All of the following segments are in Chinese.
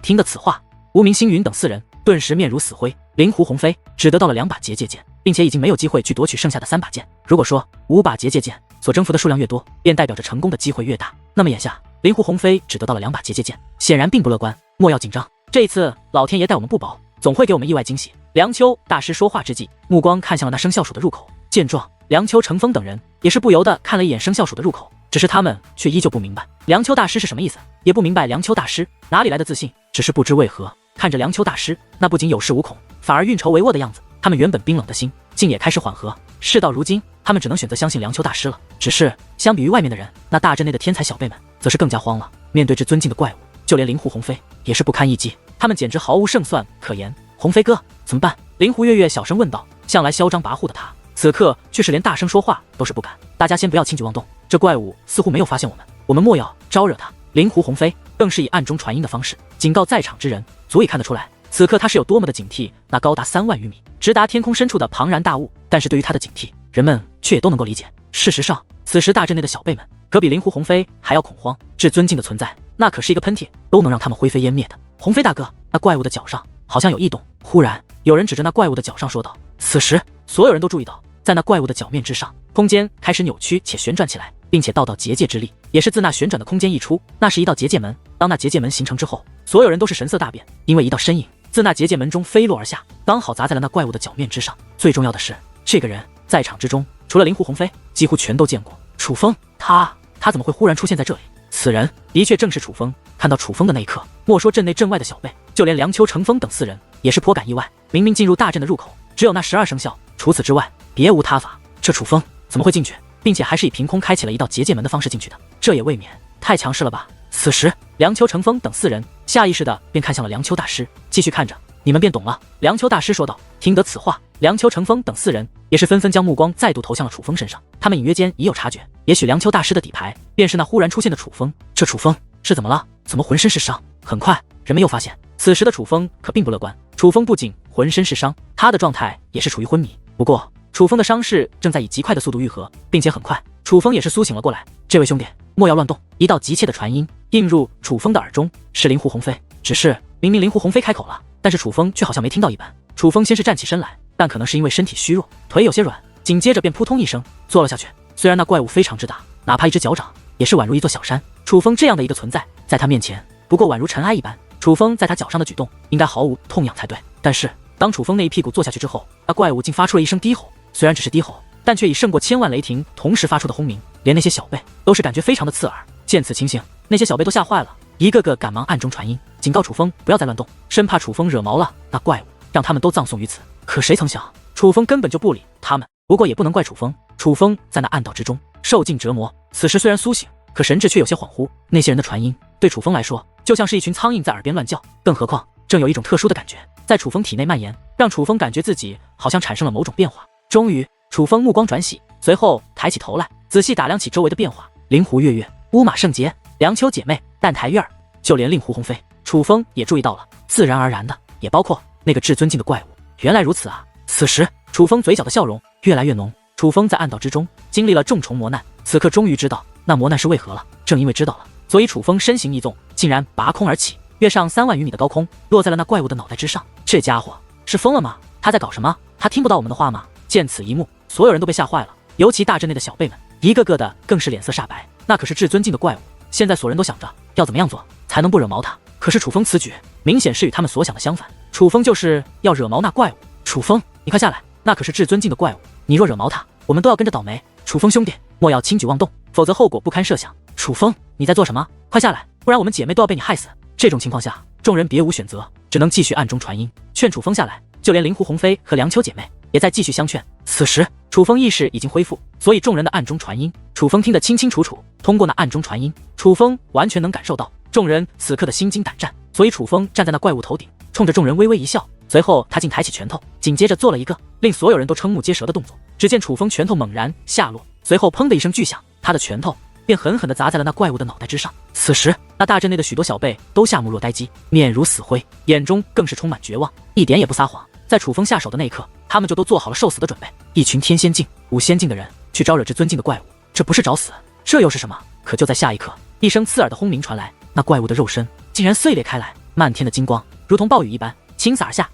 听得此话，无名星云等4人顿时面如死灰。灵狐鸿飞只得到了2把结界剑，并且已经没有机会去夺取剩下的3把剑。如果说5把结界剑所征服的数量越多，便代表着成功的机会越大，那么眼下灵狐鸿飞只得到了2把结界剑，显然并不乐观。莫要紧张，这一次老天爷待我们不薄，总会给我们意外惊喜。梁秋大师说话之际，目光看向了那生肖鼠的入口。见状，梁秋、程风等人也是不由得看了一眼生肖鼠的入口，只是他们却依旧不明白梁秋大师是什么意思，也不明白梁秋大师哪里来的自信，只是不知为何看着梁秋大师那不仅有恃无恐，反而运筹帷幄的样子，他们原本冰冷的心竟也开始缓和。事到如今，他们只能选择相信梁秋大师了。只是相比于外面的人，那大阵内的天才小辈们则是更加慌了。面对这尊敬的怪物，就连灵狐鸿飞也是不堪一击，他们简直毫无胜算可言。鸿飞哥，怎么办？灵狐月月小声问道。向来嚣张跋扈的他，此刻却是连大声说话都是不敢。大家先不要轻举妄动，这怪物似乎没有发现我们莫要招惹他。灵狐鸿飞更是以暗中传音的方式警告在场之人，足以看得出来，此刻他是有多么的警惕那高达3万余米、直达天空深处的庞然大物。但是对于他的警惕，人们却也都能够理解。事实上，此时大阵内的小辈们可比灵狐鸿飞还要恐慌。至尊境的存在，那可是一个喷嚏都能让他们灰飞烟灭的。鸿飞大哥，那怪物的脚上好像有异动。忽然有人指着那怪物的脚上说道。此时所有人都注意到，在那怪物的脚面之上，空间开始扭曲且旋转起来，并且道道结界之力也是自那旋转的空间溢出。那是一道结界门。当那结界门形成之后，所有人都是神色大变，因为一道身影自那结界门中飞落而下，刚好砸在了那怪物的脚面之上。最重要的是，这个人在场之中除了灵狐鸿飞，几乎全都见过。楚风，他怎么会忽然出现在这里？此人的确正是楚风。看到楚风的那一刻，莫说阵内阵外的小辈，就连梁秋、程风等4人也是颇感意外。明明进入大阵的入口只有那12生肖，除此之外别无他法，这楚风怎么会进去，并且还是以凭空开启了一道结界门的方式进去的？这也未免太强势了吧。此时梁秋、程风等4人下意识的便看向了梁秋大师，继续看着，你们便懂了。梁秋大师说道。听得此话，梁秋、程风等4人也是纷纷将目光再度投向了楚风身上。他们隐约间已有察觉，也许梁秋大师的底牌便是那忽然出现的楚风。这楚风是怎么了？怎么浑身是伤？很快人们又发现，此时的楚风可并不乐观。楚风不仅浑身是伤，他的状态也是处于昏迷。不过楚风的伤势正在以极快的速度愈合，并且很快楚风也是苏醒了过来。这位兄弟，莫要乱动。一道急切的传音映入楚风的耳中，是灵狐鸿飞。只是明明灵狐鸿飞开口了，但是楚风却好像没听到一般。楚风先是站起身来，但可能是因为身体虚弱，腿有些软，紧接着便扑通一声坐了下去。虽然那怪物非常之大，哪怕一只脚掌也是宛如一座小山，楚风这样的一个存在在他面前不过宛如尘埃一般。楚风在他脚上的举动应该毫无痛痒才对，但是当楚风那一屁股坐下去之后，那怪物竟发出了一声低吼。虽然只是低吼，但却已胜过千万雷霆同时发出的轰鸣，连那些小辈都是感觉非常的刺耳。见此情形，那些小辈都吓坏了，一个个赶忙暗中传音警告楚风不要再乱动，生怕楚风惹毛了那怪物，让他们都葬送于此。可谁曾想，楚风根本就不理他们。不过也不能怪楚风，楚风在那暗道之中受尽折磨，此时虽然苏醒，可神智却有些恍惚。那些人的传音对楚风来说就像是一群苍蝇在耳边乱叫，更何况正有一种特殊的感觉在楚风体内蔓延，让楚风感觉自己好像产生了某种变化。终于楚风目光转喜，随后抬起头来仔细打量起周围的变化。灵狐月月、乌马圣杰、梁秋姐妹、蛋台月儿，就连令狐鸿飞，楚风也注意到了，自然而然的也包括那个至尊境的怪物。原来如此啊！此时楚风嘴角的笑容越来越浓。楚风在暗道之中经历了重重磨难，此刻终于知道那磨难是为何了。正因为知道了，所以楚风身形一纵，竟然拔空而起，跃上3万余米的高空，落在了那怪物的脑袋之上。这家伙是疯了吗？他在搞什么？他听不到我们的话吗？见此一幕，所有人都被吓坏了，尤其大阵内的小辈们，一个个的更是脸色煞白。那可是至尊境的怪物，现在所有人都想着要怎么样做才能不惹毛他。可是楚风此举明显是与他们所想的相反，楚风就是要惹毛那怪物。楚风，你快下来，那可是至尊境的怪物，你若惹毛他，我们都要跟着倒霉。楚风兄弟，莫要轻举妄动，否则后果不堪设想。楚风，你在做什么？快下来，不然我们姐妹都要被你害死。这种情况下，众人别无选择，只能继续暗中传音劝楚风下来。就连灵狐鸿飞和梁秋姐妹也在继续相劝。此时楚风意识已经恢复，所以众人的暗中传音楚风听得清清楚楚。通过那暗中传音，楚风完全能感受到众人此刻的心惊胆战，所以楚风站在那怪物头顶，冲着众人微微一笑，随后他竟抬起拳头，紧接着做了一个令所有人都瞠目结舌的动作。只见楚风拳头猛然下落，随后砰的一声巨响，他的拳头便狠狠地砸在了那怪物的脑袋之上。此时那大阵内的许多小辈都吓目若呆鸡，面如死灰，眼中更是充满绝望，一点也不撒谎。在楚风下手的那一刻，他们就都做好了受死的准备。一群天仙境、武仙境的人去招惹至尊境的怪物，这不是找死，这又是什么？可就在下一刻，一声刺耳的轰鸣传来，那怪物的肉身竟然碎裂开来，漫天的金光如同暴雨一般倾洒而下。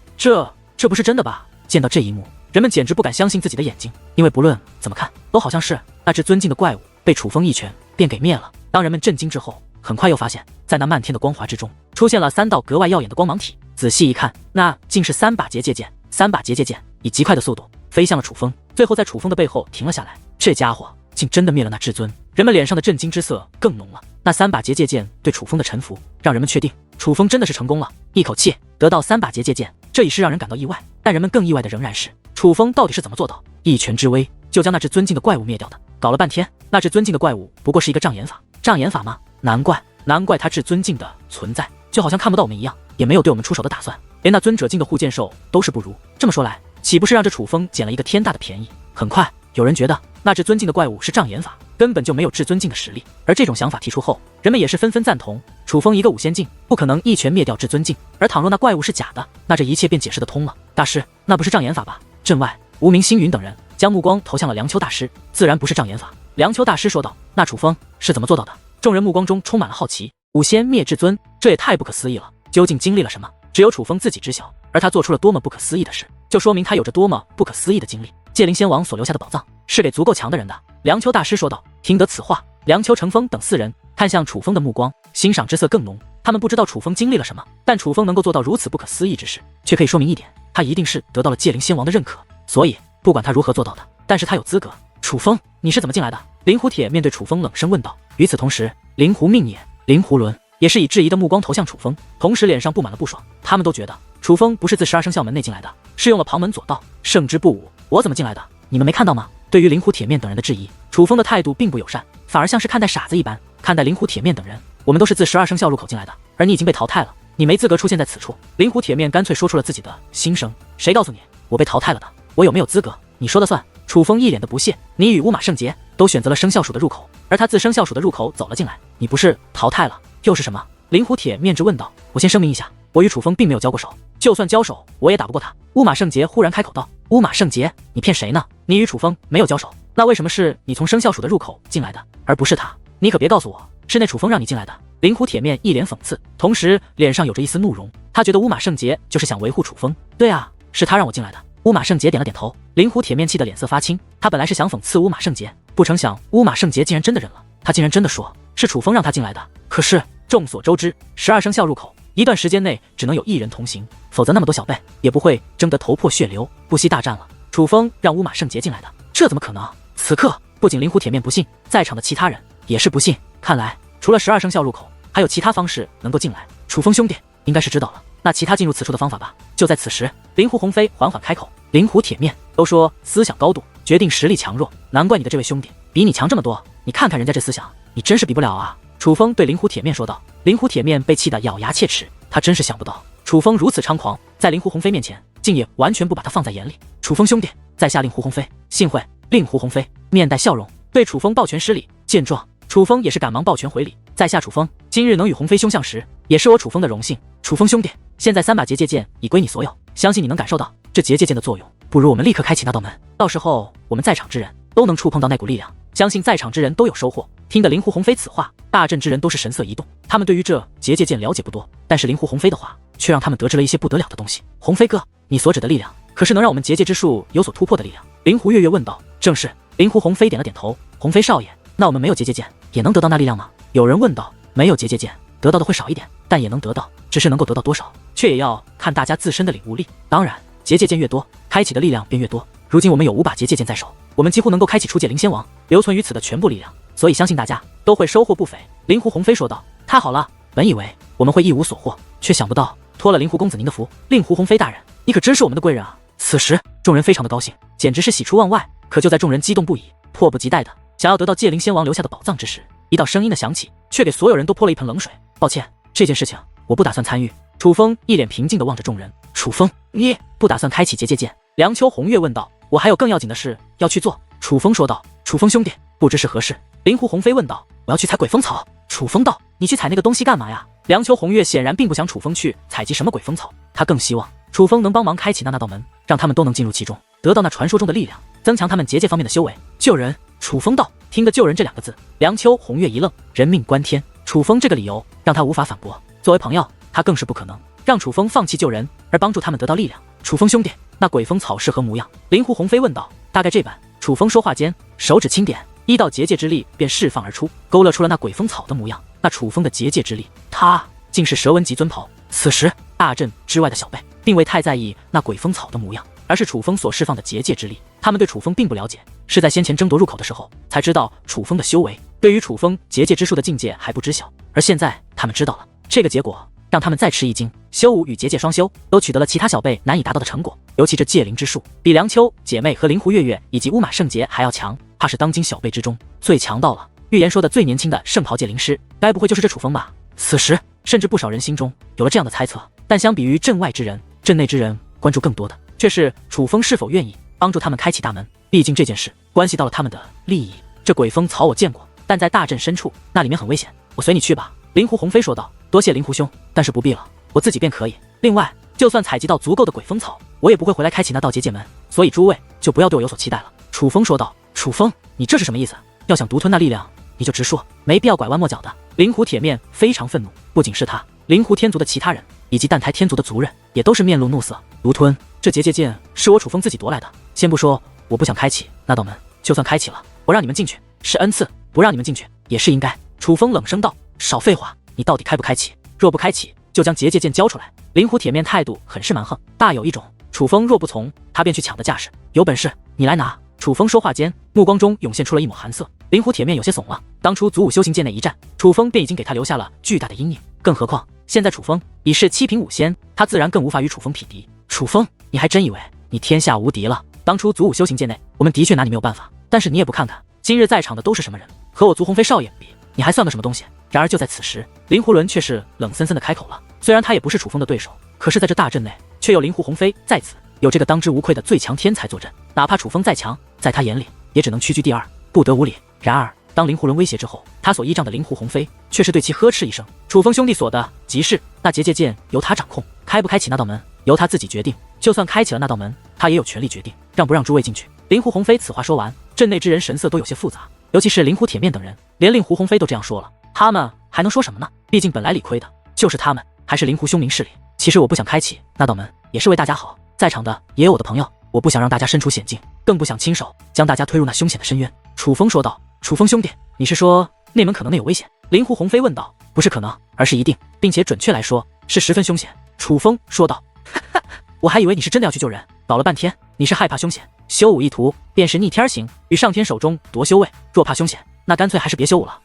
这不是真的吧？见到这一幕，人们简直不敢相信自己的眼睛，因为不论怎么看，都好像是那只尊敬的怪物被楚风一拳便给灭了。当人们震惊之后，很快又发现，在那漫天的光华之中，出现了3道格外耀眼的光芒体。仔细一看，那竟是3把结界剑。3把结界剑以极快的速度飞向了楚风，最后在楚风的背后停了下来。这家伙竟真的灭了那至尊！人们脸上的震惊之色更浓了。那3把结界剑对楚风的臣服，让人们确定楚风真的是成功了。一口气得到3把结界剑，这已是让人感到意外。但人们更意外的仍然是，楚风到底是怎么做到一拳之威就将那只尊敬的怪物灭掉的？搞了半天，那只尊敬的怪物不过是一个障眼法。障眼法吗？难怪他至尊境的存在就好像看不到我们一样，也没有对我们出手的打算，连那尊者境的护剑兽都是不如。这么说来，岂不是让这楚风捡了一个天大的便宜？很快有人觉得那只尊敬的怪物是障眼法，根本就没有至尊境的实力。而这种想法提出后，人们也是纷纷赞同，楚风一个5仙境不可能一拳灭掉至尊境，而倘若那怪物是假的，那这一切便解释得通了。大师，那不是障眼法吧？阵外，无名星云等人将目光投向了梁丘大师，自然不是障眼法。梁丘大师说道：“那楚风是怎么做到的？”众人目光中充满了好奇。5仙灭至尊，这也太不可思议了！究竟经历了什么？只有楚风自己知晓。而他做出了多么不可思议的事，就说明他有着多么不可思议的经历。界灵仙王所留下的宝藏，是给足够强的人的。梁丘大师说道。听得此话，梁丘、程风等4人看向楚风的目光，欣赏之色更浓。他们不知道楚风经历了什么，但楚风能够做到如此不可思议之事，却可以说明一点，他一定是得到了界灵仙王的认可。所以不管他如何做到的，但是他有资格。楚风，你是怎么进来的？灵狐铁面对楚风冷声问道。与此同时，灵狐命也、灵狐轮也是以质疑的目光投向楚风，同时脸上布满了不爽。他们都觉得楚风不是自12生肖门内进来的，是用了旁门左道，胜之不武。我怎么进来的？你们没看到吗？对于灵狐铁面等人的质疑，楚风的态度并不友善，反而像是看待傻子一般看待灵狐铁面等人。我们都是自12生肖入口进来的，而你已经被淘汰了，你没资格出现在此处。灵狐铁面干脆说出了自己的心声。谁告诉你我被淘汰了的？我有没有资格？你说了算。楚风一脸的不屑。你与乌马圣杰都选择了生肖属的入口，而他自生肖属的入口走了进来，你不是淘汰了又是什么？灵狐铁面质问道。我先声明一下，我与楚风并没有交过手，就算交手我也打不过他。乌马圣杰忽然开口道。乌马圣杰，你骗谁呢？你与楚风没有交手，那为什么是你从生肖属的入口进来的，而不是他？你可别告诉我是那楚风让你进来的。灵狐铁面一脸讽刺，同时脸上有着一丝怒容。他觉得乌马圣杰就是想维护楚风。对啊，是他让我进来的。乌马圣杰点了点头。灵狐铁面气得脸色发青，他本来是想讽刺乌马圣杰，不成想乌马圣杰竟然真的忍了，他竟然真的说是楚风让他进来的。可是众所周知，12生肖入口一段时间内只能有1人同行，否则那么多小辈也不会争得头破血流，不惜大战了。楚风让乌马圣杰进来的，这怎么可能？此刻不仅灵狐铁面不信，在场的其他人也是不信。看来除了12生肖入口，还有其他方式能够进来。楚风兄弟应该是知道了那其他进入此处的方法吧？就在此时，灵狐鸿飞缓缓开口。灵狐铁面都说思想高度决定实力强弱，难怪你的这位兄弟比你强这么多。你看看人家这思想，你真是比不了啊！楚风对灵狐铁面说道。灵狐铁面被气得咬牙切齿，他真是想不到楚风如此猖狂，在灵狐鸿飞面前竟也完全不把他放在眼里。楚风兄弟，在下令狐鸿飞，幸会。令狐鸿飞面带笑容对楚风抱拳施礼。见状，楚风也是赶忙抱拳回礼。在下楚风，今日能与鸿飞兄相识，也是我楚风的荣幸。楚风兄弟，现在3把结界剑已归你所有，相信你能感受到这结界剑的作用。不如我们立刻开启那道门，到时候我们在场之人都能触碰到那股力量，相信在场之人都有收获。听得灵狐鸿飞此话，大阵之人都是神色一动。他们对于这结界剑了解不多，但是灵狐鸿飞的话却让他们得知了一些不得了的东西。鸿飞哥，你所指的力量可是能让我们结界之术有所突破的力量？灵狐跃跃问道。正是。灵狐鸿飞点了点头。鸿飞少爷，那我们没有结界剑也能得到那力量吗？有人问道。没有结界剑得到的会少一点，但也能得到，只是能够得到多少，却也要看大家自身的领悟力。当然结界剑越多，开启的力量便越多。如今我们有5把结界剑在手，我们几乎能够开启出界灵仙王留存于此的全部力量，所以相信大家都会收获不菲。灵狐鸿飞说道。太好了，本以为我们会一无所获，却想不到托了灵狐公子您的福。令狐鸿飞大人，你可真是我们的贵人啊！此时众人非常的高兴，简直是喜出望外。可就在众人激动不已，迫不及待的想要得到界灵仙王留下的宝藏之时，一道声音的响起，却给所有人都泼了一盆冷水。抱歉，这件事情我不打算参与。楚风一脸平静地望着众人。楚风，你不打算开启结界剑？梁丘红月问道。我还有更要紧的事要去做。楚风说道。楚风兄弟，不知是何事？灵狐鸿飞问道。我要去采鬼风草。楚风道。你去采那个东西干嘛呀？梁丘红月显然并不想楚风去采集什么鬼风草，他更希望楚风能帮忙开启那道门，让他们都能进入其中，得到那传说中的力量，增强他们结界方面的修为。救人。楚风道。听得救人这2个字，梁丘红月一愣，人命关天，楚风这个理由让他无法反驳。作为朋友，他他更是不可能让楚风放弃救人，而帮助他们得到力量。楚风兄弟，那鬼风草是何模样？灵狐鸿飞问道。大概这般。楚风说话间，手指轻点，一道结界之力便释放而出，勾勒出了那鬼风草的模样。那楚风的结界之力，他竟是蛇纹级尊袍。此时大阵之外的小辈并未太在意那鬼风草的模样，而是楚风所释放的结界之力。他们对楚风并不了解，是在先前争夺入口的时候才知道楚风的修为，对于楚风结界之术的境界还不知晓。而现在他们知道了，这个结果让他们再吃一惊。修武与结界双修都取得了其他小辈难以达到的成果，尤其这界灵之术比梁秋姐妹和灵狐月月以及乌马圣杰还要强，怕是当今小辈之中最强到了。预言说的最年轻的圣袍界灵师，该不会就是这楚风吧？此时甚至不少人心中有了这样的猜测。但相比于阵外之人，阵内之人关注更多的却是楚风是否愿意帮助他们开启大门，毕竟这件事关系到了他们的利益。这鬼风草我见过，但在大阵深处，那里面很危险，我随你去吧。灵狐鸿飞说道。多谢灵狐兄，但是不必了，我自己便可以。另外，就算采集到足够的鬼风草，我也不会回来开启那道结界门，所以诸位就不要对我有所期待了。楚风说道。楚风，你这是什么意思？要想独吞那力量，你就直说，没必要拐弯抹角的。灵狐铁面非常愤怒，不仅是他，灵狐天族的其他人以及蛋台天族的族人也都是面露怒色。独吞这结界剑是我楚风自己夺来的，先不说我不想开启那道门，就算开启了，我让你们进去是恩赐，不让你们进去也是应该。楚风冷声道。少废话，你到底开不开启？若不开启，就将结界剑交出来。灵狐铁面态度很是蛮横，大有一种楚风若不从，他便去抢的架势。有本事你来拿！楚风说话间，目光中涌现出了一抹寒色。灵狐铁面有些怂了，当初祖武修行界那一战，楚风便已经给他留下了巨大的阴影，更何况现在楚风已是7品5仙，他自然更无法与楚风匹敌。楚风，你还真以为你天下无敌了？当初祖武修行界内，我们的确拿你没有办法，但是你也不看看今日在场的都是什么人，和我族鸿飞少爷比，你还算个什么东西？然而就在此时，灵狐伦却是冷森森的开口了。虽然他也不是楚风的对手，可是在这大阵内却有灵狐鸿飞在此，有这个当之无愧的最强天才坐镇，哪怕楚风再强，在他眼里也只能屈居第二，不得无礼。然而当灵狐伦威胁之后，他所依仗的灵狐鸿飞却是对其呵斥一声。楚风兄弟所的即是那结界剑由他掌控，开不开启那道门由他自己决定，就算开启了那道门，他也有权利决定让不让诸位进去。灵狐鸿飞此话说完，阵内之人神色都有些复杂，尤其是灵狐铁面等人，连令狐鸿飞都这样说了，他们还能说什么呢？毕竟本来理亏的就是他们，还是灵狐兄明事理。其实我不想开启那道门，也是为大家好，在场的也有我的朋友，我不想让大家身处险境，更不想亲手将大家推入那凶险的深渊。楚风说道。楚风兄弟，你是说内门可能内有危险？灵狐鸿飞问道。不是可能，而是一定，并且准确来说是十分凶险。楚风说道。我还以为你是真的要去救人，搞了半天你是害怕凶险，修武一途便是逆天行，与上天手中夺修为，若怕凶险，那干脆还是别修武了。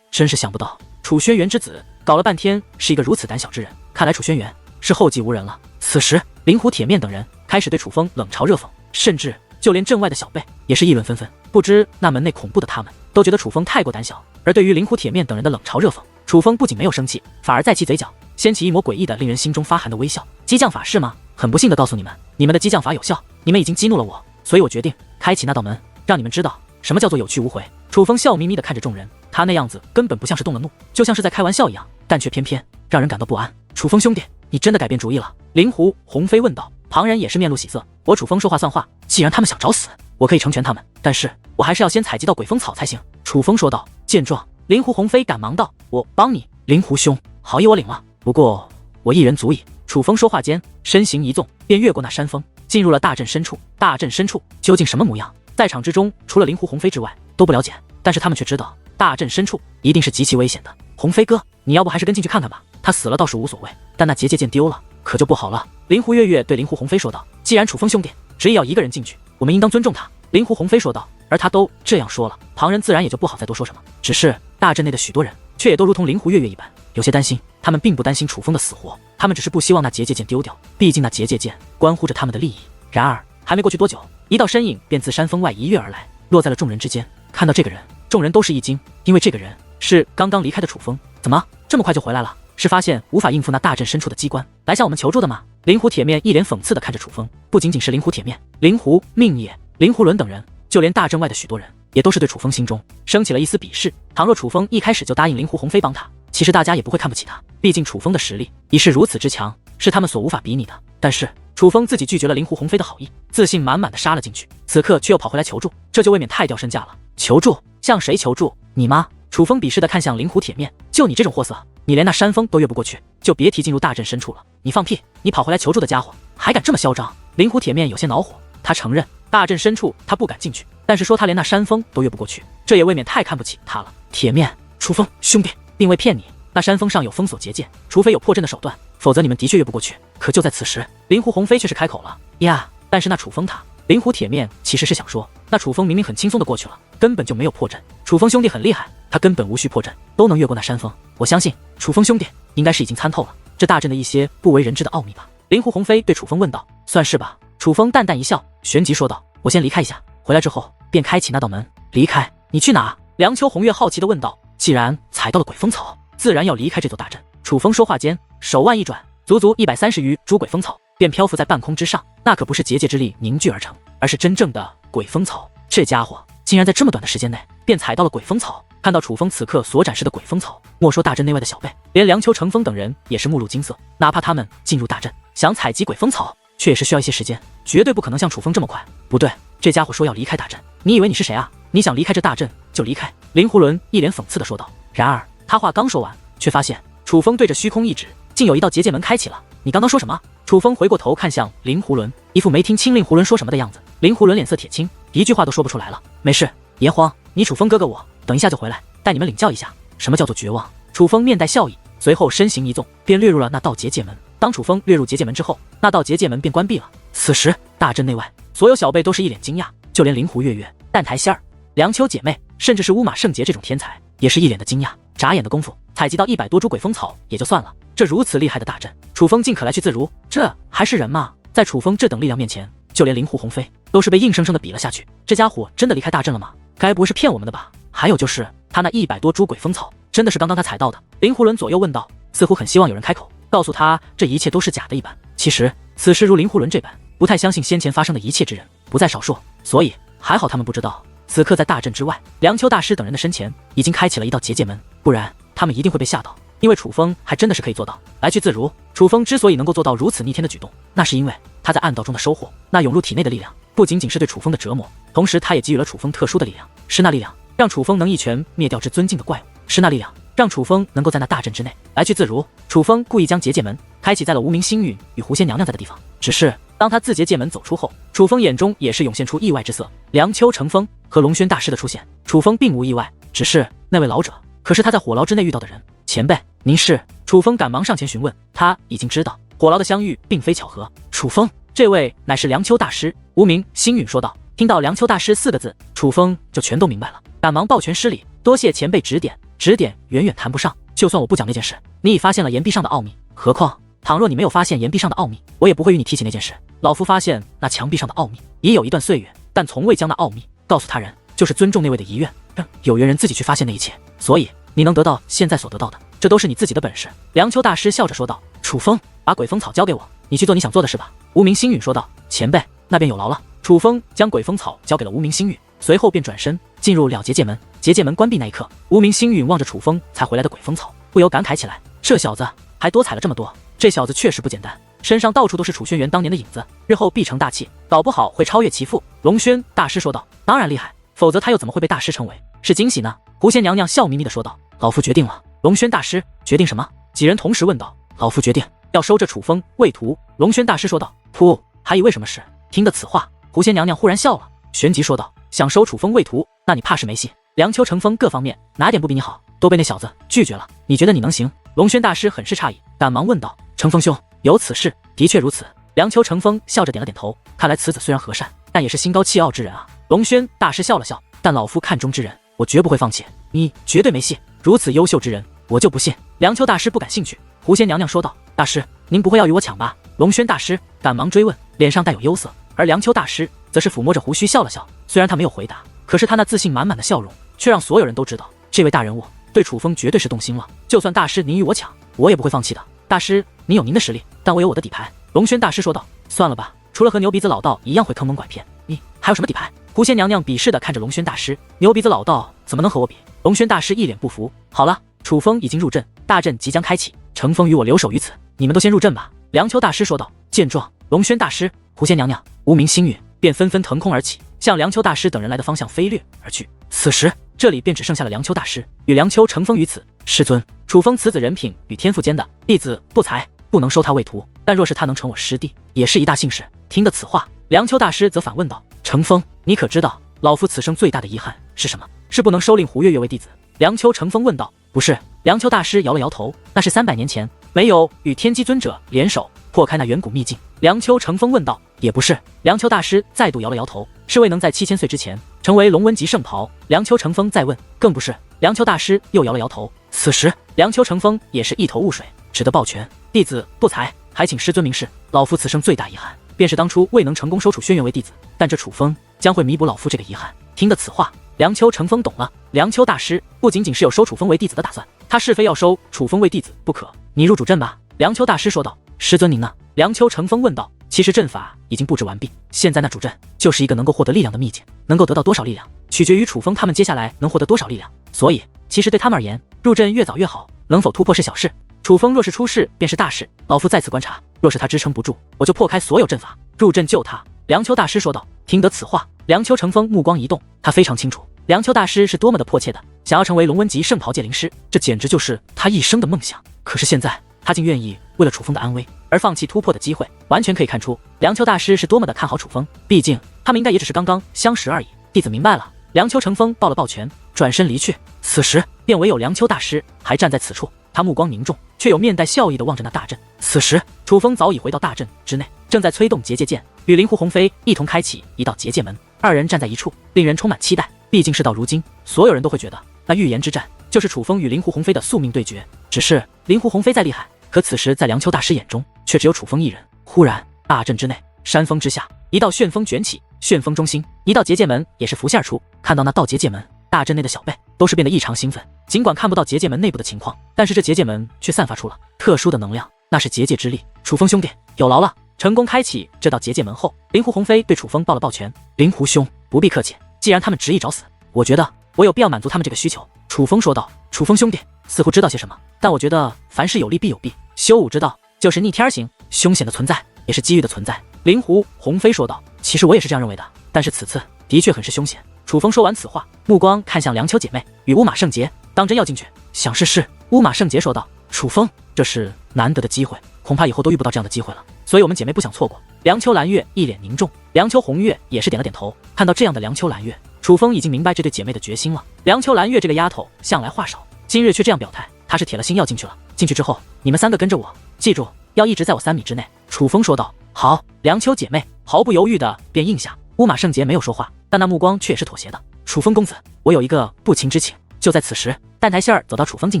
真是想不到楚轩辕之子搞了半天是一个如此胆小之人，看来楚轩辕是后继无人了。此时灵狐铁面等人开始对楚风冷嘲热讽，甚至就连阵外的小辈也是议论纷纷。不知那门内恐怖的他们都觉得楚风太过胆小，而对于灵狐铁面等人的冷嘲热讽，楚风不仅没有生气，反而在其嘴角掀起一抹诡异的令人心中发寒的微笑。激将法是吗？很不幸的告诉你们，你们的激将法有效，你们已经激怒了我，所以我决定开启那道门，让你们知道什么叫做有去无回。楚风笑眯眯地看着众人，他那样子根本不像是动了怒，就像是在开玩笑一样，但却偏偏让人感到不安。楚风兄弟，你真的改变主意了？灵狐鸿飞问道。旁人也是面露喜色，我楚风说话算话，既然他们想找死，我可以成全他们，但是我还是要先采集到鬼风草才行。楚风说道。见状，灵狐鸿飞赶忙道，我帮你。灵狐兄，好意我领了，不过我一人足矣。楚风说话间，身形一纵，便越过那山峰，进入了大阵深处。大阵深处究竟什么模样？在场之中除了灵狐鸿飞之外都不了解，但是他们却知道大阵深处一定是极其危险的。鸿飞哥，你要不还是跟进去看看吧，他死了倒是无所谓，但那结界剑丢了可就不好了。灵狐月月对灵狐鸿飞说道。既然楚风兄弟执意要一个人进去，我们应当尊重他。灵狐鸿飞说道。而他都这样说了，旁人自然也就不好再多说什么。只是大阵内的许多人却也都如同灵狐月月一般，有些担心。他们并不担心楚风的死活，他们只是不希望那结界剑丢掉，毕竟那结界剑关乎着他们的利益。然而还没过去多久，一道身影便自山峰外一跃而来，落在了众人之间。看到这个人，众人都是一惊，因为这个人是刚刚离开的楚风。怎么这么快就回来了？是发现无法应付那大阵深处的机关，来向我们求助的吗？灵狐铁面一脸讽刺地看着楚风。不仅仅是灵狐铁面，灵狐、命野、灵狐伦等人，就连大阵外的许多人也都是对楚风心中升起了一丝鄙视。倘若楚风一开始就答应灵狐鸿飞帮他，其实大家也不会看不起他，毕竟楚风的实力已是如此之强，是他们所无法比拟的。但是楚风自己拒绝了灵狐鸿飞的好意，自信满满的杀了进去，此刻却又跑回来求助，这就未免太掉身价了。求助？向谁求助？你妈！楚风鄙视的看向灵狐铁面，就你这种货色，你连那山峰都越不过去，就别提进入大阵深处了。你放屁！你跑回来求助的家伙，还敢这么嚣张？灵狐铁面有些恼火，他承认大阵深处他不敢进去，但是说他连那山峰都越不过去，这也未免太看不起他了。铁面，楚风兄弟，并未骗你。那山峰上有封锁结界，除非有破阵的手段，否则你们的确越不过去。可就在此时，灵狐鸿飞却是开口了呀，但是那楚风他，灵狐铁面其实是想说，那楚风明明很轻松的过去了，根本就没有破阵。楚风兄弟很厉害，他根本无需破阵，都能越过那山峰。我相信楚风兄弟应该是已经参透了这大阵的一些不为人知的奥秘吧。灵狐鸿飞对楚风问道。算是吧。楚风淡淡一笑，旋即说道，我先离开一下，回来之后便开启那道门。离开？你去哪？梁秋红月好奇地问道。既然踩到了鬼风草，自然要离开这座大阵。楚风说话间，手腕一转，足足130余株鬼风草便漂浮在半空之上。那可不是结界之力凝聚而成，而是真正的鬼风草。这家伙竟然在这么短的时间内便踩到了鬼风草。看到楚风此刻所展示的鬼风草，莫说大阵内外的小辈，连梁秋成风等人也是目露惊色。哪怕他们进入大阵想采集鬼风草，却也是需要一些时间，绝对不可能像楚风这么快。不对，这家伙说要离开大阵，你以为你是谁啊？你想离开这大阵就离开。灵狐伦一脸讽刺地说道。然而他话刚说完，却发现楚风对着虚空一指，竟有一道结界门开启了。你刚刚说什么？楚风回过头看向灵狐伦，一副没听清令狐伦说什么的样子。灵狐伦脸色铁青，一句话都说不出来了。没事，别慌，你楚风哥哥我等一下就回来，带你们领教一下什么叫做绝望。楚风面带笑意，随后身形一纵，便掠入了那道结界门。当楚风掠入结界门之后，那道结界门便关闭了。此时大阵内外所有小辈都是一脸惊讶，就连灵狐月月、蛋台仙儿、梁秋姐妹，甚至是乌马圣杰这种天才，也是一脸的惊讶。眨眼的功夫，采集到100多株鬼风草也就算了，这如此厉害的大阵，楚风竟可来去自如，这还是人吗？在楚风这等力量面前，就连灵狐鸿飞都是被硬生生的比了下去。这家伙真的离开大阵了吗？该不会是骗我们的吧？还有就是他那100多株鬼风草，真的是刚刚他采到的？灵狐伦左右问道，似乎很希望有人开口告诉他这一切都是假的一般。其实此时如灵狐伦这般不太相信先前发生的一切之人不在少数，所以还好他们不知道，此刻在大阵之外，梁秋大师等人的身前已经开启了一道结界门，不然他们一定会被吓到。因为楚风还真的是可以做到来去自如。楚风之所以能够做到如此逆天的举动，那是因为他在暗道中的收获，那涌入体内的力量不仅仅是对楚风的折磨，同时他也给予了楚风特殊的力量，是那力量让楚风能一拳灭掉至尊境的怪物，是那力量让楚风能够在那大阵之内来去自如。楚风故意将结界门开启在了无名星陨与狐仙娘娘在的地方，只是当他自结界门走出后，楚风眼中也是涌现出意外之色。梁秋成风和龙轩大师的出现，楚风并无意外，只是那位老者可是他在火牢之内遇到的人。前辈，您是？楚风赶忙上前询问，他已经知道火牢的相遇并非巧合。楚风，这位乃是梁秋大师。无名星陨说道。听到梁秋大师4个字，楚风就全都明白了，赶忙抱拳施礼，多谢前辈指点。指点远远谈不上，就算我不讲那件事，你已发现了岩壁上的奥秘，何况倘若你没有发现岩壁上的奥秘，我也不会与你提起那件事。老夫发现那墙壁上的奥秘已有一段岁月，但从未将那奥秘告诉他人，就是尊重那位的遗愿，让有缘人自己去发现那一切。所以你能得到现在所得到的，这都是你自己的本事。梁秋大师笑着说道。楚风，把鬼风草交给我，你去做你想做的事吧。无名星陨说道。前辈，那便有劳了。楚风将鬼风草交给了无名星陨，随后便转身进入了结界门。结界门关闭那一刻，无名星陨望着楚风才回来的鬼风草，不由感慨起来，这小子还多采了这么多，这小子确实不简单，身上到处都是楚轩辕当年的影子，日后必成大器，搞不好会超越其父。龙轩大师说道。当然厉害，否则他又怎么会被大师称为是惊喜呢？狐仙娘娘笑眯眯地说道。老夫决定了。龙轩大师决定什么？几人同时问道。老夫决定要收这楚风为徒。龙轩大师说道。噗，还以为什么事？听得此话，狐仙娘娘忽然笑了，旋即说道，想收楚风为徒，那你怕是没戏。梁秋成风各方面哪点不比你好，都被那小子拒绝了，你觉得你能行？龙轩大师很是诧异，赶忙问道。成风兄，有此事？的确如此。梁秋成风笑着点了点头，看来此子虽然和善，但也是心高气傲之人啊。龙轩大师笑了笑，但老夫看中之人，我绝不会放弃，你绝对没戏，如此优秀之人，我就不信。梁秋大师不感兴趣。狐仙娘娘说道。大师，您不会要与我抢吧？龙轩大师赶忙追问，脸上带有忧色。而梁秋大师则是抚摸着胡须笑了笑，虽然他没有回答，可是他那自信满满的笑容却让所有人都知道，这位大人物对楚风绝对是动心了。就算大师您与我抢，我也不会放弃的。大师，您有您的实力，但我有我的底牌。龙轩大师说道。算了吧，除了和牛鼻子老道一样会坑蒙拐骗，你还有什么底牌？狐仙娘娘鄙视地看着龙轩大师，牛鼻子老道怎么能和我比？龙轩大师一脸不服。好了，楚风已经入阵，大阵即将开启，乘风与我留守于此，你们都先入阵吧。梁秋大师说道。见状，龙轩大师、狐仙娘娘、无名星陨便纷纷腾空而起，向梁丘大师等人来的方向飞掠而去。此时这里便只剩下了梁丘大师与梁丘成风于此。师尊，楚风此子人品与天赋兼的，弟子不才，不能收他为徒。但若是他能成我师弟，也是一大幸事。听得此话，梁丘大师则反问道：成风，你可知道老夫此生最大的遗憾是什么？是不能收令胡月月为弟子。梁丘成风问道。不是。梁丘大师摇了摇头，那是300年前没有与天机尊者联手破开那远古秘境。梁丘成风问道。也不是。梁丘大师再度摇了摇头，是未能在7000岁之前成为龙纹级圣袍。梁丘成风再问。更不是。梁丘大师又摇了摇头。此时梁丘成风也是一头雾水，只得抱拳：弟子不才，还请师尊明示。老夫此生最大遗憾，便是当初未能成功收楚轩辕为弟子，但这楚风将会弥补老夫这个遗憾。听得此话，梁丘成风懂了，梁丘大师不仅仅是有收楚风为弟子的打算，他是非要收楚风为弟子不可。你入主阵吧。梁丘大师说道。师尊您呢？梁丘成风问道。其实阵法已经布置完毕，现在那主阵就是一个能够获得力量的秘境，能够得到多少力量，取决于楚风他们接下来能获得多少力量。所以其实对他们而言，入阵越早越好，能否突破是小事，楚风若是出事便是大事。老夫再次观察，若是他支撑不住，我就破开所有阵法，入阵救他。梁丘大师说道。听得此话，梁丘成风目光一动，他非常清楚梁丘大师是多么的迫切的想要成为龙纹级圣袍界灵师，这简直就是他一生的梦想。可是现在他竟愿意为了楚风的安危而放弃突破的机会，完全可以看出梁丘大师是多么的看好楚风，毕竟他们应该也只是刚刚相识而已。弟子明白了。梁丘成风抱了抱拳，转身离去。此时便唯有梁丘大师还站在此处，他目光凝重，却有面带笑意地望着那大阵。此时楚风早已回到大阵之内，正在催动结界剑，与灵狐鸿飞一同开启一道结界门。二人站在一处，令人充满期待。毕竟事到如今，所有人都会觉得那预言之战就是楚风与灵狐鸿飞的宿命对决。只是灵狐鸿飞再厉害，可此时在梁丘大师眼中却只有楚风一人。忽然大阵之内，山峰之下，一道旋风卷起，旋风中心一道结界门也是浮现而出。看到那道结界门，大阵内的小辈都是变得异常兴奋。尽管看不到结界门内部的情况，但是这结界门却散发出了特殊的能量，那是结界之力。楚风兄弟有劳了。成功开启这道结界门后，灵狐鸿飞对楚风抱了抱拳。灵狐兄不必客气，既然他们执意找死，我觉得我有必要满足他们这个需求。楚风说道。楚风兄弟似乎知道些什么，但我觉得凡事有利必有弊，修武之道就是逆天而行，凶险的存在也是机遇的存在。灵狐鸿飞说道。其实我也是这样认为的，但是此次的确很是凶险。楚风说完此话，目光看向梁丘姐妹与乌马圣杰，当真要进去？想是是。乌马圣杰说道。楚风，这是难得的机会，恐怕以后都遇不到这样的机会了，所以我们姐妹不想错过。梁丘蓝月一脸凝重，梁丘红月也是点了点头。看到这样的梁丘蓝月，楚风已经明白这对姐妹的决心了。梁丘蓝月这个丫头向来话少，今日却这样表态，她是铁了心要进去了。进去之后，你们3个跟着我，记住要一直在我3米之内。楚风说道。好。梁丘姐妹毫不犹豫的便应下。乌马圣杰没有说话，但那目光却也是妥协的。楚风公子，我有一个不情之请。就在此时，蛋台仙儿走到楚风近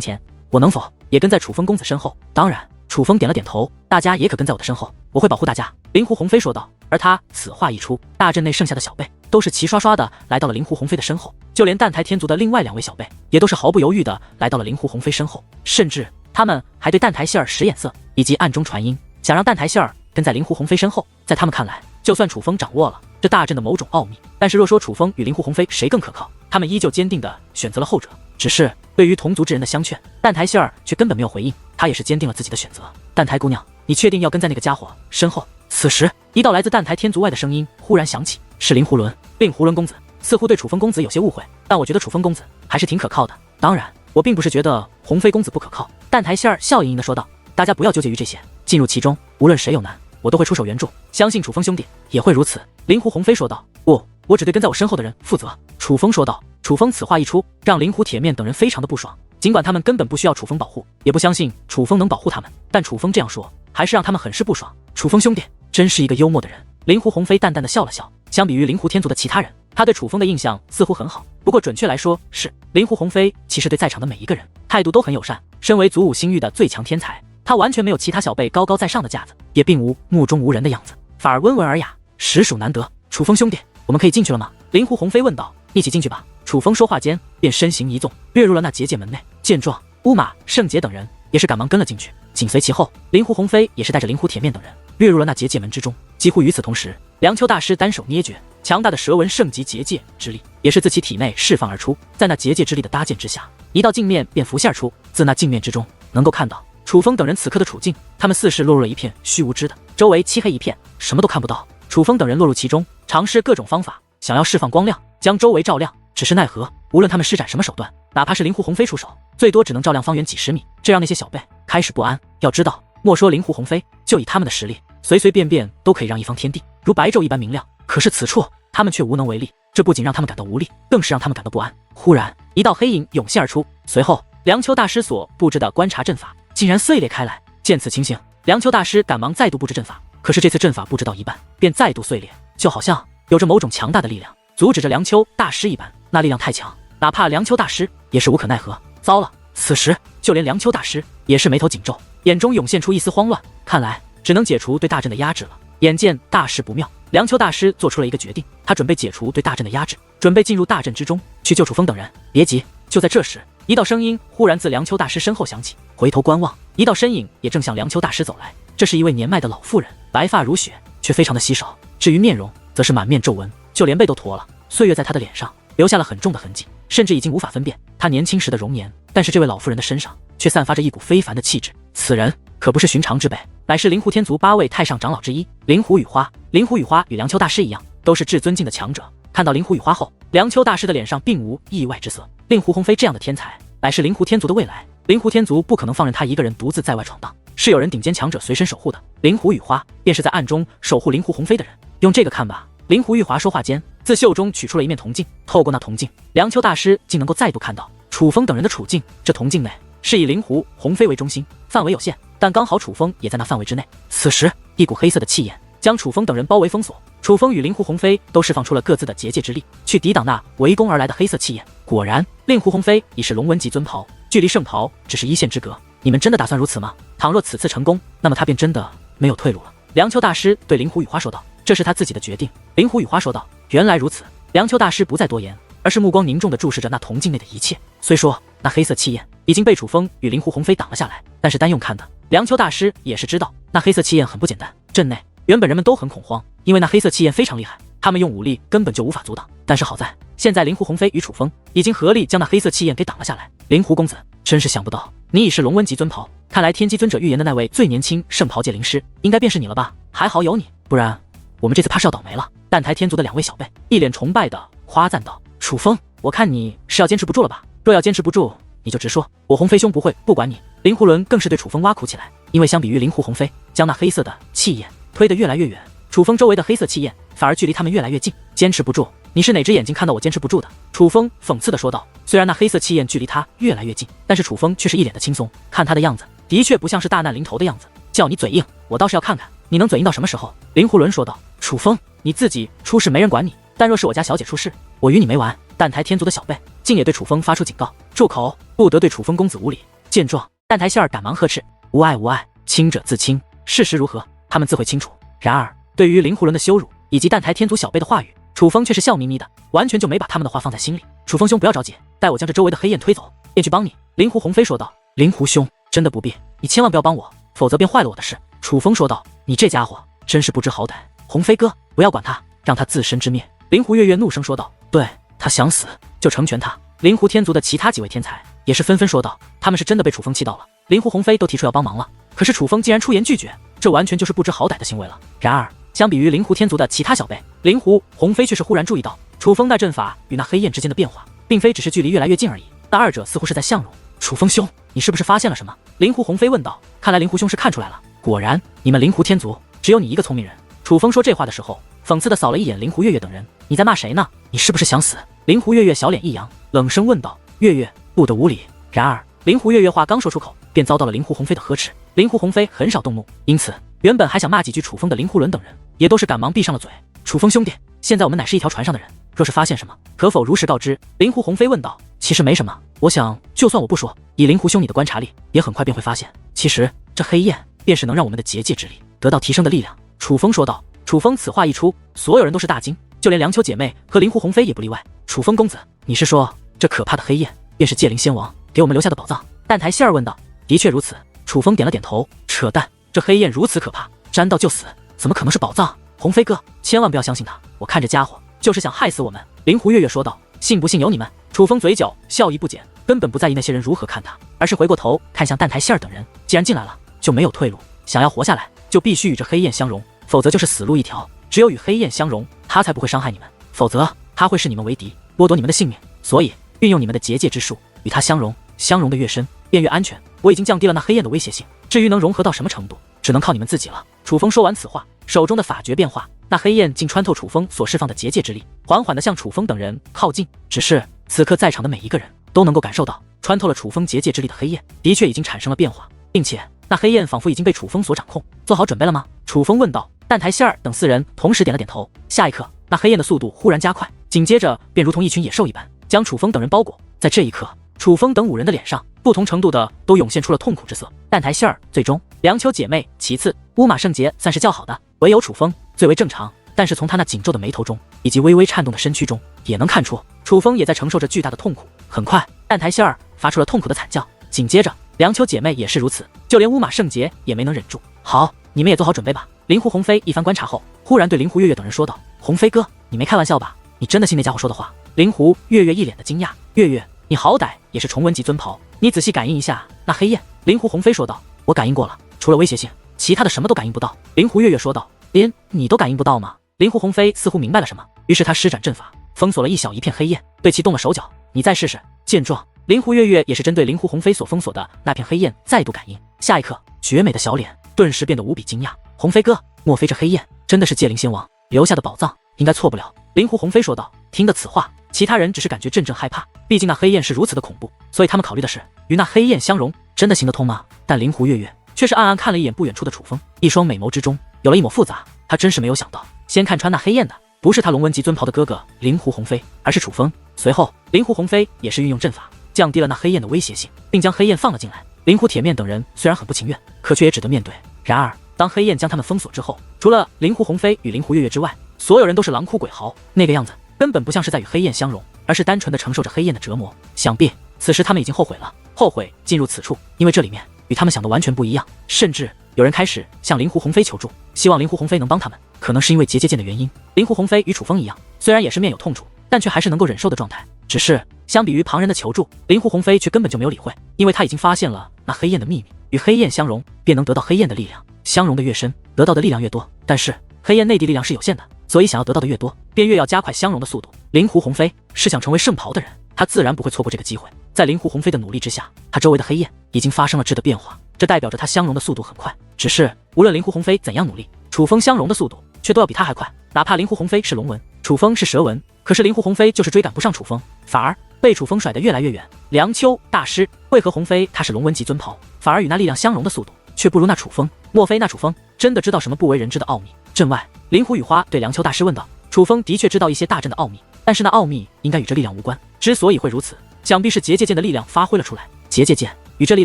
前，我能否也跟在楚风公子身后？当然。楚风点了点头，大家也可跟在我的身后，我会保护大家。灵狐鸿飞说道。而他此话一出，大阵内剩下的小辈都是齐刷刷的来到了灵狐鸿飞的身后，就连蛋台天族的另外2位小辈也都是毫不犹豫的来到了灵狐鸿飞身后，甚至他们还对蛋台希尔使眼色，以及暗中传音，想让蛋台希尔跟在灵狐鸿飞身后。在他们看来，就算楚风掌握了这大阵的某种奥秘，但是若说楚风与灵狐鸿飞谁更可靠，他们依旧坚定的选择了后者。只是对于同族之人的相劝，蛋台希尔却根本没有回应，他也是坚定了自己的选择。蛋台姑娘，你确定要跟在那个家伙身后？此时一道来自蛋台天族外的声音忽然响起，是灵狐伦。令狐伦公子似乎对楚风公子有些误会，但我觉得楚风公子还是挺可靠的。当然我并不是觉得鸿飞公子不可靠。蛋台希尔笑盈盈的说道。大家不要纠结于这些，进入其中，无论谁有难，我都会出手援助，相信楚风兄弟也会如此。灵狐鸿飞说道。不，我只对跟在我身后的人负责。楚风说道。楚风此话一出，让灵狐铁面等人非常的不爽。尽管他们根本不需要楚风保护，也不相信楚风能保护他们，但楚风这样说，还是让他们很是不爽。楚风兄弟真是一个幽默的人。灵狐鸿飞淡淡的笑了笑。相比于灵狐天族的其他人，他对楚风的印象似乎很好。不过准确来说是，灵狐鸿飞其实对在场的每一个人态度都很友善。身为祖武星域的最强天才，他完全没有其他小辈高高在上的架子，也并无目中无人的样子，反而温文尔雅，实属难得。楚风兄弟，我们可以进去了吗？灵狐鸿飞问道。一起进去吧。楚风说话间便身形一纵，跃入了那结界门内。见状，乌马、圣杰等人也是赶忙跟了进去，紧随其后，灵狐鸿飞也是带着灵狐铁面等人跃入了那结界门之中。几乎与此同时，梁丘大师单手捏诀，强大的蛇纹圣级结界之力也是自其体内释放而出。在那结界之力的搭建之下，一道镜面便浮现而出。自那镜面之中，能够看到楚风等人此刻的处境，他们似是落入了一片虚无之的，周围漆黑一片，什么都看不到。楚风等人落入其中，尝试各种方法，想要释放光亮，将周围照亮。只是奈何，无论他们施展什么手段，哪怕是灵狐鸿飞出手，最多只能照亮方圆几十米，这让那些小辈开始不安。要知道，莫说灵狐鸿飞，就以他们的实力，随随便便都可以让一方天地如白昼一般明亮。可是此处，他们却无能为力，这不仅让他们感到无力，更是让他们感到不安。忽然，一道黑影涌现而出，随后梁丘大师所布置的观察阵法竟然碎裂开来。见此情形，梁丘大师赶忙再度布置阵法，可是这次阵法布置到一半，便再度碎裂，就好像有着某种强大的力量阻止着梁丘大师一般。那力量太强，哪怕梁丘大师也是无可奈何。糟了！此时就连梁丘大师也是眉头紧皱，眼中涌现出一丝慌乱，看来只能解除对大阵的压制了。眼见大事不妙，梁丘大师做出了一个决定，他准备解除对大阵的压制，准备进入大阵之中去救楚风等人。别急！就在这时，一道声音忽然自梁丘大师身后响起，回头观望，一道身影也正向梁丘大师走来。这是一位年迈的老妇人，白发如雪，却非常的稀少。至于面容，则是满面皱纹，就连背都脱了，岁月在她的脸上留下了很重的痕迹，甚至已经无法分辨她年轻时的容颜。但是这位老妇人的身上却散发着一股非凡的气质，此人可不是寻常之辈，乃是灵狐天族8位太上长老之一灵狐雨花。灵狐雨花与梁丘大师一样，都是至尊境的强者。看到灵狐雨花后，梁丘大师的脸上并无意外之色。令狐鸿飞这样的天才，乃是灵狐天族的未来，灵狐天族不可能放任他一个人独自在外闯荡，是有人顶尖强者随身守护的。灵狐雨花便是在暗中守护灵狐鸿飞的人。用这个看吧。灵狐玉华说话间，自袖中取出了一面铜镜，透过那铜镜，梁丘大师竟能够再度看到楚风等人的处境。这铜镜内是以灵狐鸿飞为中心，范围有限，但刚好楚风也在那范围之内。此时，一股黑色的气焰将楚风等人包围封锁，楚风与灵狐鸿飞都释放出了各自的结界之力，去抵挡那围攻而来的黑色气焰。果然，令狐鸿飞已是龙纹级尊袍，距离圣袍只是1线之隔。你们真的打算如此吗？倘若此次成功，那么他便真的没有退路了。梁丘大师对灵狐雨花说道。这是他自己的决定。灵狐雨花说道：“原来如此。”梁丘大师不再多言，而是目光凝重地注视着那铜镜内的一切。虽说那黑色气焰已经被楚风与灵狐鸿飞挡了下来，但是单用看的，梁丘大师也是知道那黑色气焰很不简单。阵内原本人们都很恐慌，因为那黑色气焰非常厉害，他们用武力根本就无法阻挡。但是好在现在灵狐鸿飞与楚风已经合力将那黑色气焰给挡了下来。灵狐公子，真是想不到你已是龙纹级尊袍，看来天机尊者预言的那位最年轻圣袍界灵师，应该便是你了吧？还好有你，不然我们这次怕是要倒霉了。蛋台天族的2位小辈一脸崇拜的夸赞道：“楚风，我看你是要坚持不住了吧？若要坚持不住，你就直说，我鸿飞兄不会不管你。”灵狐伦更是对楚风挖苦起来，因为相比于灵狐鸿飞将那黑色的气焰推得越来越远，楚风周围的黑色气焰反而距离他们越来越近。坚持不住？你是哪只眼睛看到我坚持不住的？楚风讽刺的说道。虽然那黑色气焰距离他越来越近，但是楚风却是一脸的轻松，看他的样子，的确不像是大难临头的样子。叫你嘴硬，我倒是要看看你能嘴硬到什么时候。灵狐伦说道。楚风，你自己出事没人管你，但若是我家小姐出事，我与你没完。蛋台天族的小辈竟也对楚风发出警告，住口，不得对楚风公子无礼。见状，蛋台仙儿赶忙呵斥：“无碍无碍，清者自清，事实如何，他们自会清楚。”然而，对于灵狐伦的羞辱以及蛋台天族小辈的话语，楚风却是笑眯眯的，完全就没把他们的话放在心里。楚风兄不要着急，待我将这周围的黑焰推走，便去帮你。灵狐鸿飞说道。灵狐兄，真的不必，你千万不要帮我，否则便坏了我的事。楚风说道。你这家伙真是不知好歹。鸿飞哥，不要管他，让他自生自灭。灵狐月月怒声说道。对，他想死就成全他。灵狐天族的其他几位天才也是纷纷说道，他们是真的被楚风气到了。灵狐鸿飞都提出要帮忙了，可是楚风竟然出言拒绝，这完全就是不知好歹的行为了。然而相比于灵狐天族的其他小辈，灵狐鸿飞却是忽然注意到楚风那阵法与那黑焰之间的变化，并非只是距离越来越近而已，那二者似乎是在相融。楚风兄，你是不是发现了什么？灵狐鸿飞问道。看来灵狐兄是看出来了，果然你们灵狐天族只有你一个聪明人。楚风说这话的时候，讽刺地扫了一眼灵狐月月等人，你在骂谁呢？你是不是想死？灵狐月月小脸一扬，冷声问道。月月不得无礼。然而灵狐月月话刚说出口，便遭到了灵狐鸿飞的呵斥。灵狐鸿飞很少动怒，因此原本还想骂几句楚风的灵狐伦等人，也都是赶忙闭上了嘴。楚风兄弟，现在我们乃是一条船上的人，若是发现什么，可否如实告知？灵狐鸿飞问道。其实没什么，我想就算我不说，以灵狐兄你的观察力，也很快便会发现，其实这黑焰便是能让我们的结界之力得到提升的力量。楚风说道。楚风此话一出，所有人都是大惊，就连梁丘姐妹和灵狐鸿飞也不例外。楚风公子，你是说这可怕的黑焰便是界灵仙王给我们留下的宝藏？蛋台希儿问道。的确如此。楚风点了点头。扯淡，这黑焰如此可怕，沾到就死，怎么可能是宝藏？鸿飞哥，千万不要相信他，我看这家伙就是想害死我们。灵狐月月说道。信不信由你们。楚风嘴角笑意不减，根本不在意那些人如何看他。而是回过头看向蛋台希儿等人。既然进来了，就没有退路。想要活下来，就必须与这黑焰相融，否则就是死路一条。只有与黑焰相融，他才不会伤害你们，否则他会视你们为敌，剥夺你们的性命。所以运用你们的结界之术，与他相融，相融的越深，便越安全。我已经降低了那黑焰的威胁性，至于能融合到什么程度，只能靠你们自己了。楚风说完此话，手中的法诀变化，那黑焰竟穿透楚风所释放的结界之力，缓缓地向楚风等人靠近。只是此刻在场的每一个人都能够感受到，穿透了楚风结界之力的黑焰的确已经产生了变化，并且那黑焰仿佛已经被楚风所掌控。做好准备了吗？楚风问道。蛋台希儿等4人同时点了点头。下一刻，那黑焰的速度忽然加快，紧接着便如同一群野兽一般，将楚风等人包裹。在这一刻，楚风等5人的脸上不同程度的都涌现出了痛苦之色。蛋台希儿最终，梁秋姐妹其次，乌马圣杰算是较好的，唯有楚风最为正常。但是从他那紧皱的眉头中，以及微微颤动的身躯中，也能看出楚风也在承受着巨大的痛苦。很快，蛋台希儿发出了痛苦的惨叫，紧接着梁秋姐妹也是如此，就连乌马圣杰也没能忍住。好，你们也做好准备吧。灵狐鸿飞一番观察后，忽然对灵狐月月等人说道：“鸿飞哥，你没开玩笑吧？你真的信那家伙说的话？”灵狐月月一脸的惊讶：“月月，你好歹也是重文级尊袍，你仔细感应一下那黑焰。”灵狐鸿飞说道：“我感应过了，除了威胁性，其他的什么都感应不到。”灵狐月月说道：“连你都感应不到吗？”灵狐鸿飞似乎明白了什么，于是他施展阵法，封锁了一小一片黑焰，对其动了手脚。你再试试。见状，灵狐月月也是针对灵狐鸿飞所封锁的那片黑焰再度感应。下一刻，绝美的小脸顿时变得无比惊讶。鸿飞哥，莫非这黑焰真的是界灵仙王留下的宝藏？应该错不了。灵狐鸿飞说道。听得此话，其他人只是感觉阵阵害怕，毕竟那黑焰是如此的恐怖，所以他们考虑的是与那黑焰相融，真的行得通吗？但灵狐月月却是暗暗看了一眼不远处的楚风，一双美眸之中有了一抹复杂。他真是没有想到，先看穿那黑焰的不是他龙纹级尊袍的哥哥灵狐鸿飞，而是楚风。随后，灵狐鸿飞也是运用阵法，降低了那黑焰的威胁性，并将黑焰放了进来。灵狐铁面等人虽然很不情愿，可却也只得面对。然而，当黑焰将他们封锁之后，除了灵狐鸿飞与灵狐月月之外，所有人都是狼哭鬼嚎，那个样子根本不像是在与黑焰相融，而是单纯的承受着黑焰的折磨。想必此时他们已经后悔了，后悔进入此处，因为这里面与他们想的完全不一样。甚至有人开始向灵狐鸿飞求助，希望灵狐鸿飞能帮他们。可能是因为结界剑的原因，灵狐鸿飞与楚风一样，虽然也是面有痛楚，但却还是能够忍受的状态。只是相比于旁人的求助，灵狐鸿飞却根本就没有理会，因为他已经发现了那黑焰的秘密，与黑焰相融便能得到黑焰的力量，相融的越深，得到的力量越多。但是黑焰内地力量是有限的，所以想要得到的越多，便越要加快相融的速度。灵狐鸿飞是想成为圣袍的人，他自然不会错过这个机会。在灵狐鸿飞的努力之下，他周围的黑焰已经发生了质的变化，这代表着他相融的速度很快。只是无论灵狐鸿飞怎样努力，楚风相融的速度却都要比他还快。哪怕灵狐鸿飞是龙纹，楚风是蛇纹，可是灵狐鸿飞就是追赶不上楚风，反而被楚风甩得越来越远。梁秋大师，为何鸿飞他是龙纹级尊袍，反而与那力量相融的速度却不如那楚风？莫非那楚风真的知道什么不为人知的奥秘？阵外，灵狐雨花对梁秋大师问道。楚风的确知道一些大阵的奥秘，但是那奥秘应该与这力量无关。之所以会如此，想必是结界剑的力量发挥了出来。结界剑与这力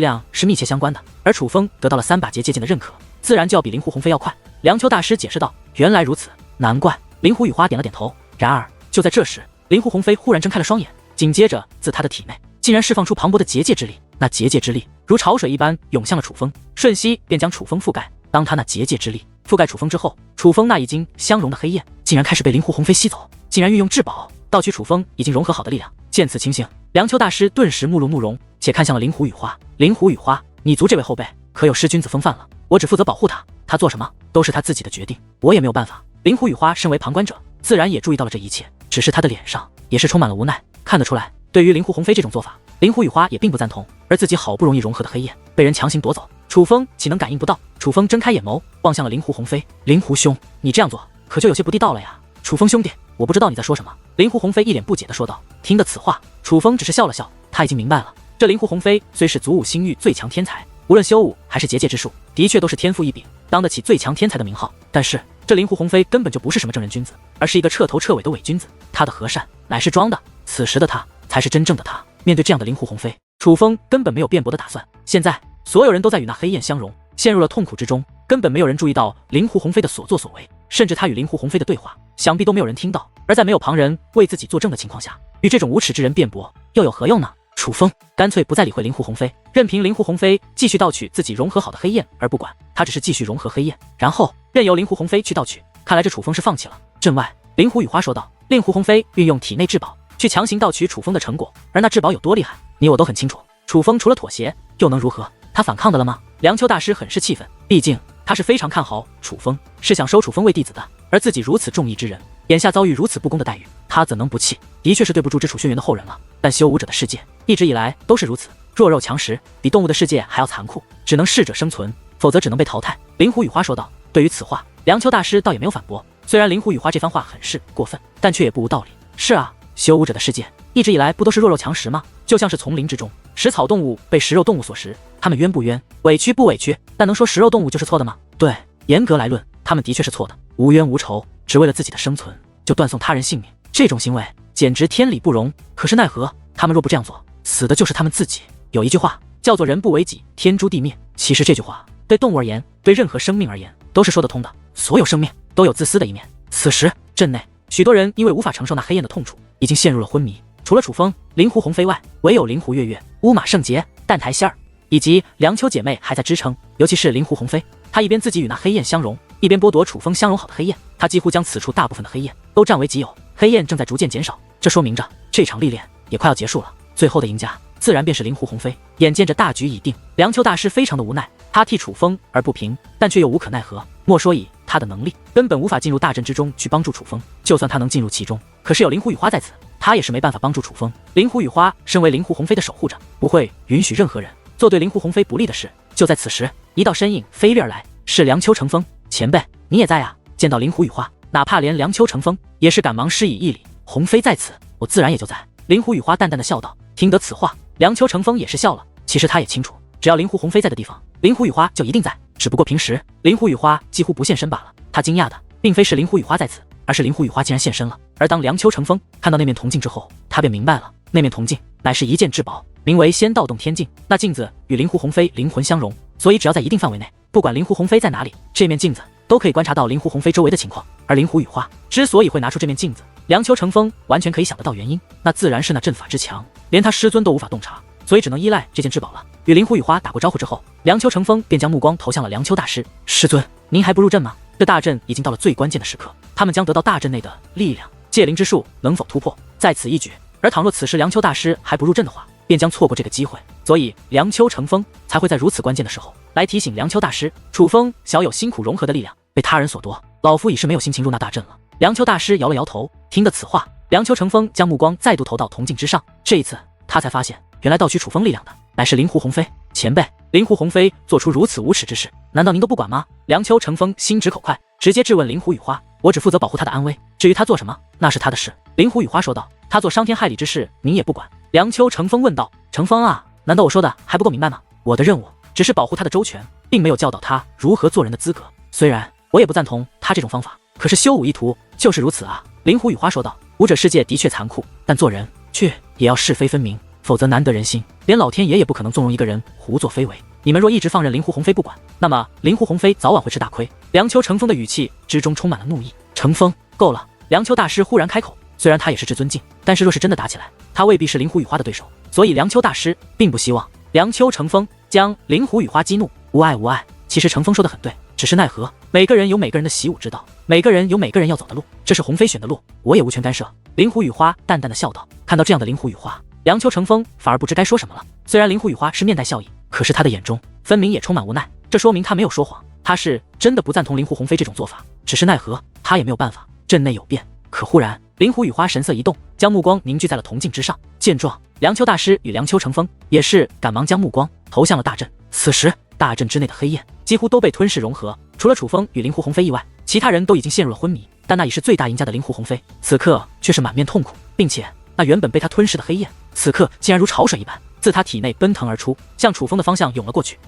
量是密切相关的，而楚风得到了3把结界剑的认可，自然就要比灵狐鸿飞要快。梁秋大师解释道。原来如此，难怪。灵狐雨花点了点头。然而就在这时，灵狐鸿飞忽然睁开了双眼，紧接着自他的体内竟然释放出磅礴的结界之力。那结界之力如潮水一般涌向了楚风，瞬息便将楚风覆盖。当他那结界之力覆盖楚风之后，楚风那已经相融的黑焰竟然开始被灵狐鸿飞吸走，竟然运用至宝盗取楚风已经融合好的力量。见此情形，梁秋大师顿时目露怒容，且看向了灵狐雨花。灵狐雨花，你族这位后辈可有失君子风范了？我只负责保护他，他做什么都是他自己的决定，我也没有办法。灵狐雨花身为旁观者，自然也注意到了这一切，只是他的脸上也是充满了无奈。看得出来，对于灵狐鸿飞这种做法，灵狐雨花也并不赞同，而自己好不容易融合的黑焰被人强行夺走，楚风岂能感应不到？楚风睁开眼眸，望向了灵狐鸿飞。灵狐兄，你这样做可就有些不地道了呀。楚风兄弟，我不知道你在说什么。灵狐鸿飞一脸不解地说道。听得此话，楚风只是笑了笑，他已经明白了，这灵狐鸿飞虽是祖武星域最强天才，无论修武还是结界之术，的确都是天赋异禀，当得起最强天才的名号。但是这灵狐鸿飞根本就不是什么正人君子，而是一个彻头彻尾的伪君子。他的和善乃是装的，此时的他才是真正的他。面对这样的灵狐鸿飞，楚风根本没有辩驳的打算。现在所有人都在与那黑焰相融，陷入了痛苦之中，根本没有人注意到灵狐鸿飞的所作所为，甚至他与灵狐鸿飞的对话，想必都没有人听到。而在没有旁人为自己作证的情况下，与这种无耻之人辩驳又有何用呢？楚风干脆不再理会灵狐鸿飞，任凭灵狐鸿飞继续盗取自己融合好的黑焰而不管，他只是继续融合黑焰，然后任由灵狐鸿飞去盗取。看来这楚风是放弃了。阵外，灵狐雨花说道。令狐鸿飞运用体内至宝去强行盗取楚风的成果，而那至宝有多厉害，你我都很清楚。楚风除了妥协又能如何？他反抗的了吗？梁丘大师很是气愤，毕竟他是非常看好楚风，是想收楚风为弟子的，而自己如此重义之人，眼下遭遇如此不公的待遇，他怎能不气？的确是对不住这楚轩辕的后人了。但修武者的世界一直以来都是如此，弱肉强食，比动物的世界还要残酷，只能适者生存，否则只能被淘汰。灵狐雨花说道。对于此话，梁丘大师倒也没有反驳。虽然灵狐雨花这番话很是过分，但却也不无道理。是啊，修武者的世界一直以来不都是弱肉强食吗？就像是丛林之中，食草动物被食肉动物所食，他们冤不冤，委屈不委屈？但能说食肉动物就是错的吗？对，严格来论，他们的确是错的。无冤无仇，只为了自己的生存，就断送他人性命，这种行为简直天理不容。可是奈何，他们若不这样做，死的就是他们自己。有一句话叫做人不为己，天诛地灭。其实这句话对动物而言，对任何生命而言都是说得通的。所有生命都有自私的一面。此时镇内许多人因为无法承受那黑焰的痛楚，已经陷入了昏迷。除了楚风、灵狐鸿飞外，唯有灵狐月月、乌马圣杰、蛋台仙儿以及梁丘姐妹还在支撑。尤其是灵狐鸿飞，她一边自己与那黑焰相融，一边剥夺楚风相融好的黑焰，她几乎将此处大部分的黑焰都占为己有。黑焰正在逐渐减少，这说明着这场历练也快要结束了。最后的赢家自然便是灵狐鸿飞。眼见着大局已定，梁丘大师非常的无奈，他替楚风而不平，但却又无可奈何。莫说以他的能力，根本无法进入大阵之中去帮助楚风。就算他能进入其中，可是有灵狐雨花在此，他也是没办法帮助楚风。灵狐雨花身为灵狐鸿飞的守护者，不会允许任何人做对灵狐鸿飞不利的事。就在此时，一道身影飞掠而来，是梁丘成风。前辈，你也在啊？见到灵狐雨花，哪怕连梁丘成风也是赶忙施以一礼。鸿飞在此，我自然也就在。灵狐雨花淡淡的笑道。听得此话，梁丘成风也是笑了。其实他也清楚，只要灵狐鸿飞在的地方，灵狐雨花就一定在。只不过平时灵狐雨花几乎不现身罢了。他惊讶的并非是灵狐雨花在此，而是灵狐雨花竟然现身了。而当梁丘成风看到那面铜镜之后，他便明白了，那面铜镜乃是一件至宝，名为仙道洞天镜。那镜子与灵狐鸿飞灵魂相融，所以只要在一定范围内，不管灵狐鸿飞在哪里，这面镜子都可以观察到灵狐鸿飞周围的情况。而灵狐雨花之所以会拿出这面镜子，梁丘成风完全可以想得到原因，那自然是那阵法之强，连他师尊都无法洞察，所以只能依赖这件至宝了。与灵狐雨花打过招呼之后，梁丘成风便将目光投向了梁丘大师。师尊，您还不入阵吗？这大阵已经到了最关键的时刻，他们将得到大阵内的力量，界灵之术能否突破，在此一举。而倘若此时梁丘大师还不入阵的话，便将错过这个机会。所以梁丘成风才会在如此关键的时候来提醒梁丘大师，楚风小有辛苦融合的力量被他人所夺，老夫已是没有心情入那大阵了。梁丘大师摇了摇头。听得此话，梁丘成风将目光再度投到铜镜之上，这一次他才发现，原来盗取楚风力量的乃是灵狐鸿飞。前辈，灵狐鸿飞做出如此无耻之事，难道您都不管吗？梁丘成风心直口快，直接质问灵狐雨花。我只负责保护他的安危，至于他做什么，那是他的事。灵狐雨花说道。他做伤天害理之事，您也不管？梁丘成风问道。成风啊，难道我说的还不够明白吗？我的任务只是保护他的周全，并没有教导他如何做人的资格。虽然我也不赞同他这种方法，可是修武一途就是如此啊。灵狐雨花说道。武者世界的确残酷，但做人却也要是非分明，否则难得人心。连老天爷也不可能纵容一个人胡作非为。你们若一直放任灵狐鸿飞不管，那么灵狐鸿飞早晚会吃大亏。梁丘成风的语气之中充满了怒意。成风，够了！梁丘大师忽然开口。虽然他也是至尊境，但是若是真的打起来，他未必是灵狐雨花的对手，所以梁丘大师并不希望梁丘成风将灵狐雨花激怒。无碍无碍，其实成风说的很对，只是奈何每个人有每个人的习武之道，每个人有每个人要走的路，这是鸿飞选的路，我也无权干涉。灵狐雨花淡淡的笑道。看到这样的灵狐雨花，梁丘成风反而不知该说什么了。虽然灵狐雨花是面带笑意，可是他的眼中分明也充满无奈，这说明他没有说谎，他是真的不赞同灵狐鸿飞这种做法，只是奈何他也没有办法。阵内有变，可忽然灵狐雨花神色一动，将目光凝聚在了铜镜之上。见状，梁丘大师与梁丘成风也是赶忙将目光投向了大阵。此时大阵之内的黑焰几乎都被吞噬融合，除了楚风与灵狐鸿飞以外，其他人都已经陷入了昏迷。但那已是最大赢家的灵狐鸿飞，此刻却是满面痛苦，并且那原本被他吞噬的黑焰，此刻竟然如潮水一般自他体内奔腾而出，向楚风的方向涌了过去。